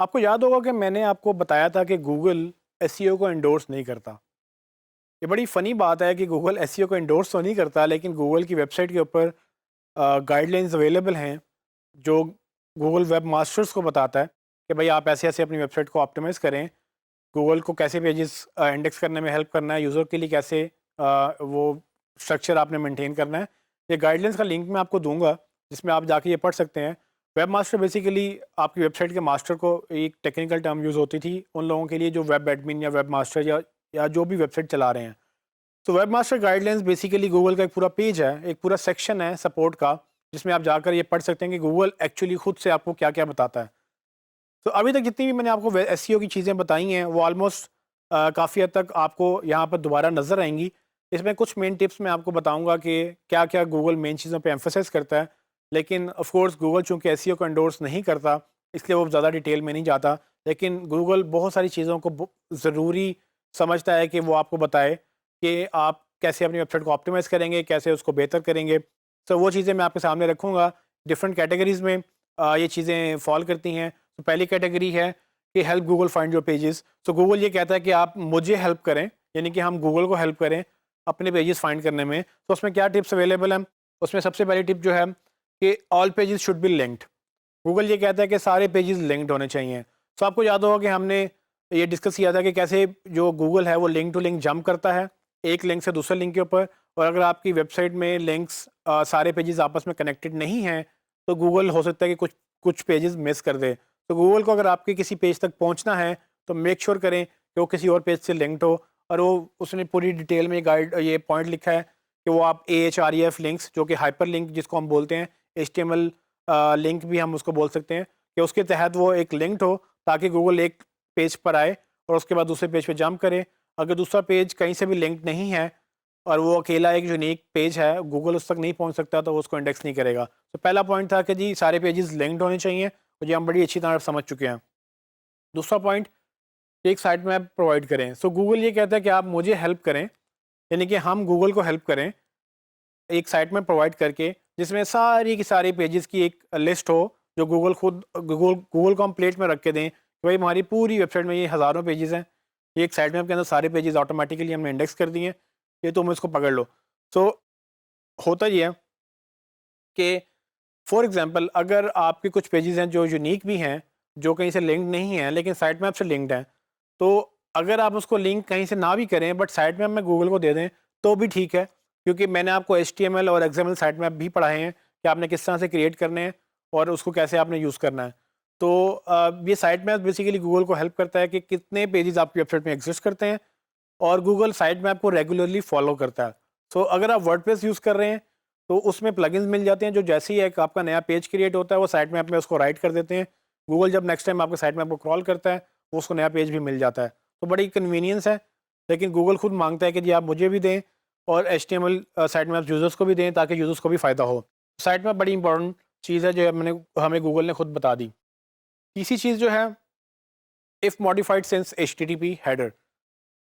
आपको याद होगा कि मैंने आपको बताया था कि गूगल एसईओ को एंडोर्स नहीं करता। ये बड़ी फ़नी बात है कि गूगल एसईओ को एंडोर्स तो नहीं करता, लेकिन गूगल की वेबसाइट के ऊपर गाइडलाइंस अवेलेबल हैं जो गूगल वेब मास्टर्स को बताता है कि भाई आप ऐसे-ऐसे अपनी वेबसाइट को ऑप्टिमाइज़ करें। गूगल को कैसे पेजेस इंडेक्स करने में हेल्प करना है, यूज़र के लिए कैसे वो स्ट्रक्चर आपने मेंटेन करना है। ये गाइडलाइंस का लिंक मैं आपको दूँगा, जिसमें आप जाके ये पढ़ सकते हैं। वेब मास्टर बेसिकली आपकी वेबसाइट के मास्टर को एक टेक्निकल टर्म यूज़ होती थी उन लोगों के लिए जो वेब एडमिन या वेब मास्टर या जो भी वेबसाइट चला रहे हैं। तो web master guidelines basically Google का एक पूरा पेज है, एक पूरा सेक्शन है सपोर्ट का, जिसमें आप जाकर ये पढ़ सकते हैं कि गूगल एक्चुअली खुद से आपको क्या-क्या बताता है। तो अभी तक जितनी भी मैंने आपको एसईओ की चीज़ें बताई हैं वो ऑलमोस्ट काफ़ी हद तक आपको यहाँ पर दोबारा नज़र आएंगी। इसमें कुछ मेन टिप्स मैं आपको बताऊंगा कि क्या क्या गूगल मेन चीज़ों पे एम्फोसाइज करता है। लेकिन ऑफ कोर्स गूगल चूँकि एसईओ को एंडोर्स नहीं करता, इसलिए वो ज़्यादा डिटेल में नहीं जाता। लेकिन गूगल बहुत सारी चीज़ों को ज़रूरी समझता है कि वो आपको बताए कि आप कैसे अपनी वेबसाइट को ऑप्टिमाइज़ करेंगे, कैसे उसको बेहतर करेंगे। तो वो चीज़ें मैं आपके सामने रखूँगा। डिफरेंट कैटेगरीज़ में ये चीज़ें फॉल करती हैं। तो पहली कैटेगरी है कि help Google find your pages. तो गूगल ये कहता है कि आप मुझे हेल्प करें, यानी कि हम गूगल को हेल्प करें अपने पेजेस फाइंड करने में। तो उसमें क्या टिप्स अवेलेबल हैं? उसमें सबसे पहली टिप जो है कि all pages should be linked. Google ये कहता है कि सारे पेजेस लिंक्ड होने चाहिए। तो आपको याद होगा कि हमने ये डिस्कस किया था कि कैसे जो गूगल है वो लिंक टू लिंक जंप करता है एक लिंक से दूसरे लिंक के ऊपर। और अगर आपकी वेबसाइट में लिंक्स सारे पेजेस आपस में कनेक्टेड नहीं हैं, तो गूगल हो सकता है कि कुछ कुछ पेजेस मिस कर दे। तो गूगल को अगर आपके किसी पेज तक पहुंचना है तो मेक श्योर करें कि वो किसी और पेज से लिंक्ड हो। और वो उसने पूरी डिटेल में ये पॉइंट लिखा है कि वो आप AHREF लिंक्स, जो कि हाइपर लिंक जिसको हम बोलते हैं, HTML लिंक भी हम उसको बोल सकते हैं, कि उसके तहत वो एक लिंक्ड हो ताकि गूगल एक पेज पर आए और उसके बाद दूसरे पेज पे जंप करे। अगर दूसरा पेज कहीं से भी लिंक नहीं है और वो अकेला एक यूनिक पेज है, गूगल उस तक नहीं पहुंच सकता, तो वो उसको इंडेक्स नहीं करेगा। तो पहला पॉइंट था कि जी सारे पेजेस लिंक्ड होने चाहिए, और ये हम बड़ी अच्छी तरह समझ चुके हैं। दूसरा पॉइंट, एक साइट मैप प्रोवाइड करें। सो गूगल ये कहता है कि आप मुझे हेल्प करें, यानी कि हम गूगल को हेल्प करें एक साइट में प्रोवाइड करके, जिसमें सारी की सारी पेजेस की एक लिस्ट हो, जो गूगल को हम प्लेट में रख के दें कि भाई हमारी पूरी वेबसाइट में ये हज़ारों पेजेस हैं, ये एक साइट मैप के अंदर सारे पेजेस ऑटोमेटिकली हमने इंडेक्स कर दिए हैं, ये तुम इसको पकड़ लो। सो होता ये है कि फॉर एग्जांपल अगर आपके कुछ पेजेस हैं जो यूनिक भी हैं, जो कहीं से लिंक्ड नहीं हैं लेकिन साइट मैप से लिंक्ड हैं, तो अगर आप उसको लिंक कहीं से ना भी करें बट साइट मैप में गूगल को दे दें तो भी ठीक है, क्योंकि मैंने आपको HTML और XML साइट मैप भी पढ़ाए हैं कि आपने किस तरह से क्रिएट करने हैं और उसको कैसे आपने यूज़ करना है। तो ये साइट मैप बेसिकली गूगल को हेल्प करता है कि कितने पेजेस आपकी वेबसाइट में एग्जिस्ट करते हैं, और गूगल साइट मैप को रेगुलरली फॉलो करता है। सो अगर आप वर्डप्रेस यूज़ कर रहे हैं तो उसमें प्लगइन्स मिल जाते हैं, जो जैसे ही एक आपका नया पेज क्रिएट होता है वो साइट मैप में उसको राइट कर देते हैं। गूगल जब नेक्स्ट टाइम आपके साइट मैप को क्रॉल करता है वो उसको नया पेज भी मिल जाता है। तो बड़ी कन्वीनियंस है। लेकिन गूगल खुद मांगता है कि जी आप मुझे भी दें और HTML साइट मैप यूज़र्स को भी दें, ताकि यूज़र्स को भी फ़ायदा हो। साइट मैप बड़ी इंपॉर्टेंट चीज़ है जो मैंने हमें गूगल ने खुद बता दी। तीसरी चीज़ जो है, if modified since HTTP header.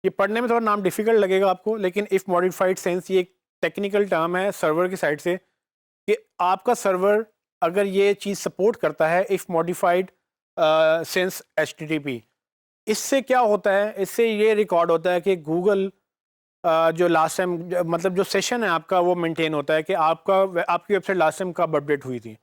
ये पढ़ने में थोड़ा नाम डिफिकल्ट लगेगा आपको, लेकिन इफ़ मॉडिफाइड सेंस ये एक टेक्निकल टर्म है सर्वर की साइड से, कि आपका सर्वर अगर ये चीज़ सपोर्ट करता है इफ़ मॉडिफाइड सेंस HTTP। इससे क्या होता है, इससे ये रिकॉर्ड होता है कि गूगल जो लास्ट टाइम मतलब जो सेशन है आपका वो मेंटेन होता है कि आपकी वेबसाइट लास्ट टाइम कब अपडेट हुई थी।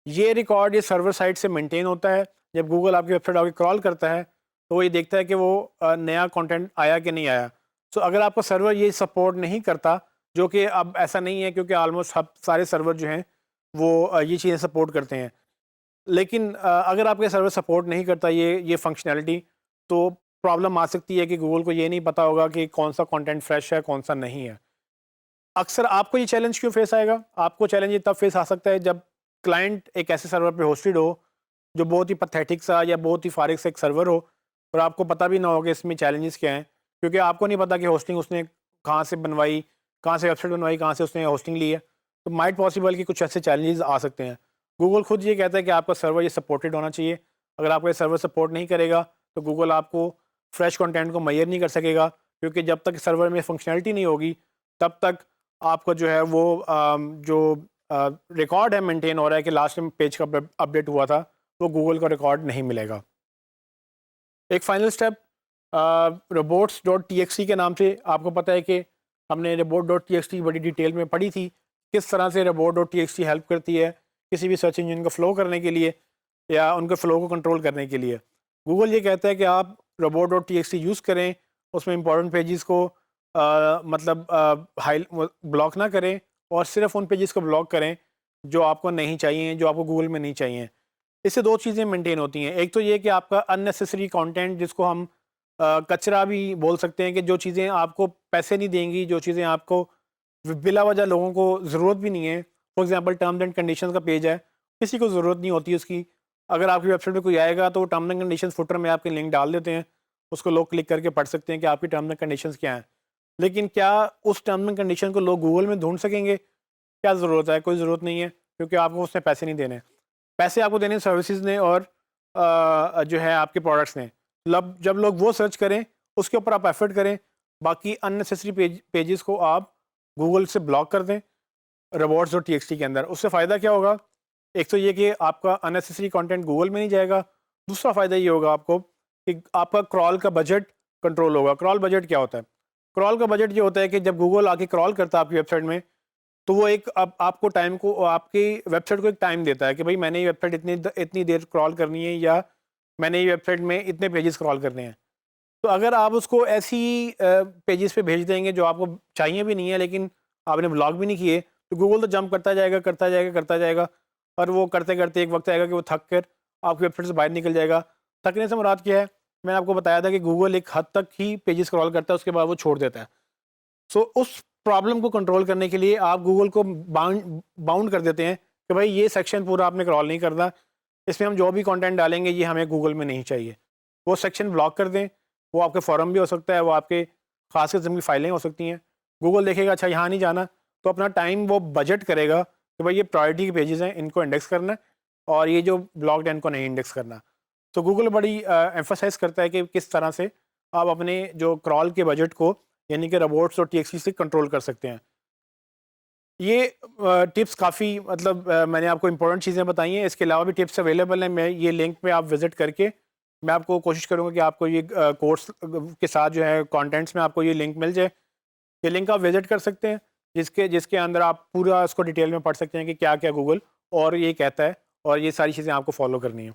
ये रिकॉर्ड ये सर्वर साइड से मेंटेन होता है। जब गूगल आपकी वेबसाइट आके क्रॉल करता है तो वो ये देखता है कि वो नया कंटेंट आया कि नहीं आया। सो अगर आपका सर्वर ये सपोर्ट नहीं करता, जो कि अब ऐसा नहीं है क्योंकि ऑलमोस्ट सब सारे सर्वर जो हैं वो ये चीज़ें सपोर्ट करते हैं। लेकिन अगर आपके सर्वर सपोर्ट नहीं करता ये फंक्शनैलिटी, तो प्रॉब्लम आ सकती है कि गूगल को ये नहीं पता होगा कि कौन सा कंटेंट फ्रेश है, कौन सा नहीं है। अक्सर आपको ये चैलेंज क्यों फेस आएगा? आपको चैलेंज ये तब फेस आ सकता है जब क्लाइंट एक ऐसे सर्वर पे होस्टेड हो जो बहुत ही पैथेटिक सा या बहुत ही फारिग सा एक सर्वर हो, और आपको पता भी ना हो कि इसमें चैलेंजेस क्या हैं, क्योंकि आपको नहीं पता कि होस्टिंग उसने कहाँ से बनवाई, कहाँ से वेबसाइट बनवाई, कहाँ से उसने होस्टिंग ली है। तो माइट पॉसिबल कि कुछ ऐसे चैलेंजेस आ सकते हैं। गूगल खुद ये कहता है कि आपका सर्वर ये सपोर्टेड होना चाहिए। अगर आपका ये सर्वर सपोर्ट नहीं करेगा तो गूगल आपको फ्रेश कंटेंट को मुहैया नहीं कर सकेगा, क्योंकि जब तक सर्वर में फंक्शनैलिटी नहीं होगी तब तक आपका जो है वो जो रिकॉर्ड है मेंटेन हो रहा है कि लास्ट टाइम पेज का अपडेट हुआ था, वो गूगल का रिकॉर्ड नहीं मिलेगा। एक final step robots dot T x T के नाम से, आपको पता है कि हमने robot dot T x T बड़ी डिटेल में पढ़ी थी, किस तरह से robot dot T x T help करती है किसी भी सर्च इंजन को फ्लो करने के लिए या उनके फ़्लो को कंट्रोल करने के लिए। गूगल ये कहता है कि आप robot dot T x T use करें, उसमें इंपॉर्टेंट पेजेस को मतलब हाई ब्लॉक ना करें और सिर्फ उन पेजेस को ब्लॉक करें जो आपको नहीं चाहिए, जो आपको गूगल में नहीं चाहिए। इससे दो चीज़ें मेंटेन होती हैं। एक तो ये कि आपका अननेसेसरी कंटेंट, जिसको हम कचरा भी बोल सकते हैं, कि जो चीज़ें आपको पैसे नहीं देंगी, जो चीज़ें आपको बिला वजह लोगों को ज़रूरत भी नहीं है। For example terms and conditions का पेज है, किसी को ज़रूरत नहीं होती उसकी। अगर आपकी वेबसाइट पे कोई आएगा तो टर्म्स एंड कंडीशंस फुटर में आपके लिंक डाल देते हैं, उसको लोग क्लिक करके पढ़ सकते हैं कि आपकी टर्म्स एंड कंडीशंस क्या हैं। लेकिन क्या उस टर्म्स एंड कंडीशन को लोग गूगल में ढूंढ सकेंगे? क्या ज़रूरत है? कोई ज़रूरत नहीं है, क्योंकि आपको उसमें पैसे नहीं देने। पैसे आपको देने सर्विसेज ने और जो है आपके प्रोडक्ट्स ने। लब जब लोग वो सर्च करें, उसके ऊपर आप एफर्ट करें, बाकी अननेसेसरी पेजेस को आप गूगल से ब्लॉक कर दें रोबोट्स डॉट टीएक्सटी के अंदर। उससे फ़ायदा क्या होगा? एक तो ये कि आपका अननेसेसरी कंटेंट गूगल में नहीं जाएगा। दूसरा फ़ायदा ये होगा आपको कि आपका क्रॉल का बजट कंट्रोल होगा। क्रॉल बजट क्या होता है? क्रॉल का बजट ये होता है कि जब गूगल आके क्रॉल करता है आपकी वेबसाइट में, तो वो एक आपको टाइम को, आपकी वेबसाइट को एक टाइम देता है कि भाई मैंने ये वेबसाइट इतनी देर क्रॉल करनी है, या मैंने ये वेबसाइट में इतने पेजेस क्रॉल करने हैं। तो अगर आप उसको ऐसी पेजेस पे भेज देंगे जो आपको चाहिए भी नहीं है, लेकिन आपने ब्लॉक भी नहीं किए, तो गूगल तो जंप करता जाएगा, करता जाएगा, करता जाएगा, और वो करते करते एक वक्त आएगा कि वो थक कर आपकी वेबसाइट से बाहर निकल जाएगा। थकने से मुराद क्या है? मैंने आपको बताया था कि गूगल एक हद तक ही पेजेस क्रॉल करता है, उसके बाद वो छोड़ देता है। सो उस प्रॉब्लम को कंट्रोल करने के लिए आप गूगल को बाउंड बाउंड कर देते हैं कि भाई ये सेक्शन पूरा आपने क्रॉल नहीं करना, इसमें हम जो भी कंटेंट डालेंगे ये हमें गूगल में नहीं चाहिए। वो सेक्शन ब्लॉक कर दें। वो आपके फॉरम भी हो सकता है, वो आपके खास किस्म की फाइलें हो सकती हैं। गूगल देखेगा अच्छा यहाँ नहीं जाना, तो अपना टाइम वो बजट करेगा कि भाई ये प्रायोरिटी के पेजेस हैं, इनको इंडेक्स करना है, और ये जो ब्लॉक्ड है इनको नहीं इंडेक्स करना। तो गूगल बड़ी एम्फोसाइज करता है कि किस तरह से आप अपने जो क्रॉल के बजट को, यानी कि रोबोट्स और टीएक्सटी से कंट्रोल कर सकते हैं। ये टिप्स काफ़ी मतलब मैंने आपको इंपॉर्टेंट चीज़ें बताई हैं। इसके अलावा भी टिप्स अवेलेबल हैं। मैं ये लिंक पे आप विज़िट करके, मैं आपको कोशिश करूँगा कि आपको ये कोर्स के साथ जो है कंटेंट्स में आपको ये लिंक मिल जाए। ये लिंक आप विज़िट कर सकते हैं, जिसके जिसके अंदर आप पूरा इसको डिटेल में पढ़ सकते हैं कि क्या-क्या गूगल और ये कहता है, और ये सारी चीज़ें आपको फ़ॉलो करनी है।